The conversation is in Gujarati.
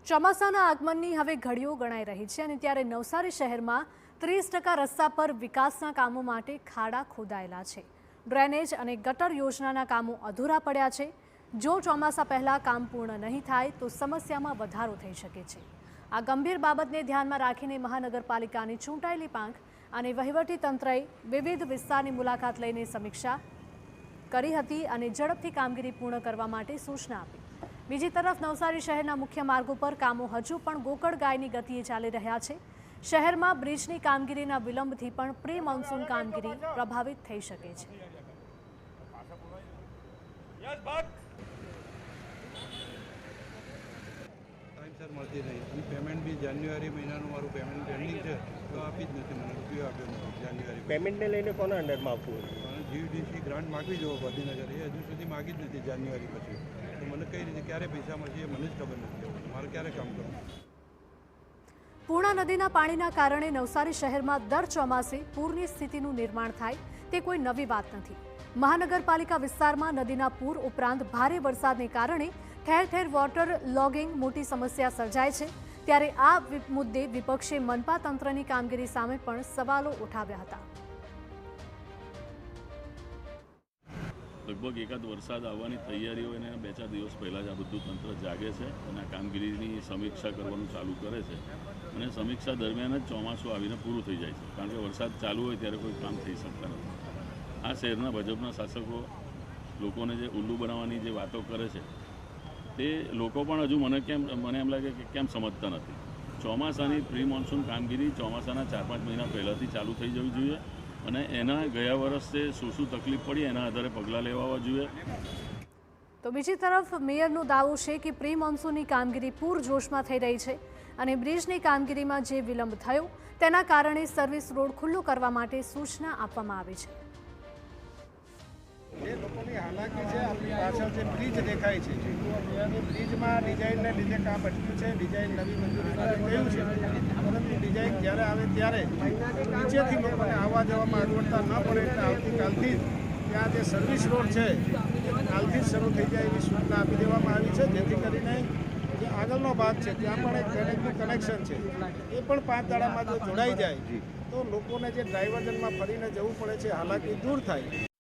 ચોમાસાના આગમનની હવે ઘડીઓ ગણાઈ રહી છે અને ત્યારે નવસારી શહેરમાં 30% રસ્તા પર વિકાસના કામો માટે ખાડા ખોદાયેલા છે। ડ્રેનેજ અને ગટર યોજનાના કામો અધૂરા પડ્યા છે। જો ચોમાસા પહેલા કામ પૂર્ણ નહીં થાય તો સમસ્યામાં વધારો થઈ શકે છે। આ ગંભીર બાબતને ધ્યાનમાં રાખીને મહાનગરપાલિકાની ચૂંટાયેલી પાંખ અને વહીવટી તંત્રએ વિવિધ વિસ્તારની મુલાકાત લઈને સમીક્ષા કરી હતી અને ઝડપથી કામગીરી પૂર્ણ કરવા માટે સૂચના આપી। બીજી તરફ નવસારી શહેરના મુખ્ય માર્ગો પર કામો હજુ પણ ગોકળગાયની ગતિએ ચાલી રહ્યા છે। શહેરમાં બ્રિજની કામગીરીના વિલંબથી પણ પ્રી મોન્સૂન કામગીરી પ્રભાવિત થઈ શકે છે। टाइमसर મળતી નહીં અને પેમેન્ટ બી જાન્યુઆરી મહિનાનું મારું પેમેન્ટ પેન્ડિંગ છે તો આપી જ નથી મને રૂપિયો આપ્યો નથી જાન્યુઆરી પેમેન્ટને લઈને કોના અંડરમાં આપવું અને જીયુડીસી ગ્રાન્ટ માગવી જવો ગાંધીનગર એ હજુ સુધી માગી જ નથી જાન્યુઆરી પછી તો મને કઈ રીતે ક્યારે પૈસા મળશે એ મને જ ખબર નથી મારે ક્યારે કામ કરવું। પૂર્ણા નદીના પાણીના કારણે નવસારી શહેરમાં દર ચોમાસે પૂરની સ્થિતિનું નિર્માણ થાય તે કોઈ નવી વાત નથી। મહાનગરપાલિકા વિસ્તારમાં નદીના પૂર ઉપરાંત ભારે વરસાદને કારણે ઠેર ઠેર વોટર લોગિંગ મોટી સમસ્યા સર્જાય છે। ત્યારે આ મુદ્દે વિપક્ષે મનપા તંત્રની કામગીરી સામે પણ સવાલો ઉઠાવ્યા હતા। લગભગ એકાદ વરસાદ આવવાની તૈયારી હોય અને 2-4 દિવસ પહેલાં જ આ બધું તંત્ર જાગે છે અને આ કામગીરીની સમીક્ષા કરવાનું ચાલુ કરે છે અને સમીક્ષા દરમિયાન જ ચોમાસું આવીને પૂરું થઈ જાય છે કારણ કે વરસાદ ચાલુ હોય ત્યારે કોઈ કામ થઈ શકતા નથી। આ શહેરના ભાજપના શાસકો લોકોને જે ઉલ્લુ બનાવવાની જે વાતો કરે છે તે લોકો પણ હજુ મને એમ લાગે કે કેમ સમજતા નથી। ચોમાસાની પ્રી મોન્સૂન કામગીરી ચોમાસાના 4-5 મહિના પહેલાંથી ચાલુ થઈ જવી જોઈએ અને એના ગયા વર્ષે શું તકલીફ પડી એના આધારે પગલાં લેવા જોઈએ। તો બીજી તરફ મેયરનો દાવો છે કે પ્રી મોન્સૂનની કામગીરી પૂરજોશમાં થઈ રહી છે અને બ્રિજની કામગીરીમાં જે વિલંબ થયો તેના કારણે સર્વિસ રોડ ખુલ્લો કરવા માટે સૂચના આપવામાં આવી છે। જે લોકોની હાલાકી છે આપણી પાછળ જે બ્રિજ દેખાય છે એ બ્રિજમાં ડિઝાઇનને લીધે કામ અટક્યું છે। ડિઝાઇન નવી મંજૂરી થયું છે પરંતુ ડિઝાઇન જ્યારે આવે ત્યારે નીચેથી લોકોને આવવા જવામાં અગવડતા ન પડે એટલે આવતીકાલથી જ ત્યાં જે સર્વિસ રોડ છે એ કાલથી જ શરૂ થઈ જાય એવી સૂચના આપી દેવામાં આવી છે જેથી કરીને જે આગળનો ભાગ છે ત્યાં પણ એક ડ્રેનેજનું કનેક્શન છે એ પણ 5 દાડામાં જો જોડાઈ જાય તો લોકોને જે ડાયવર્ઝનમાં ફરીને જવું પડે છે હાલાકી દૂર થાય।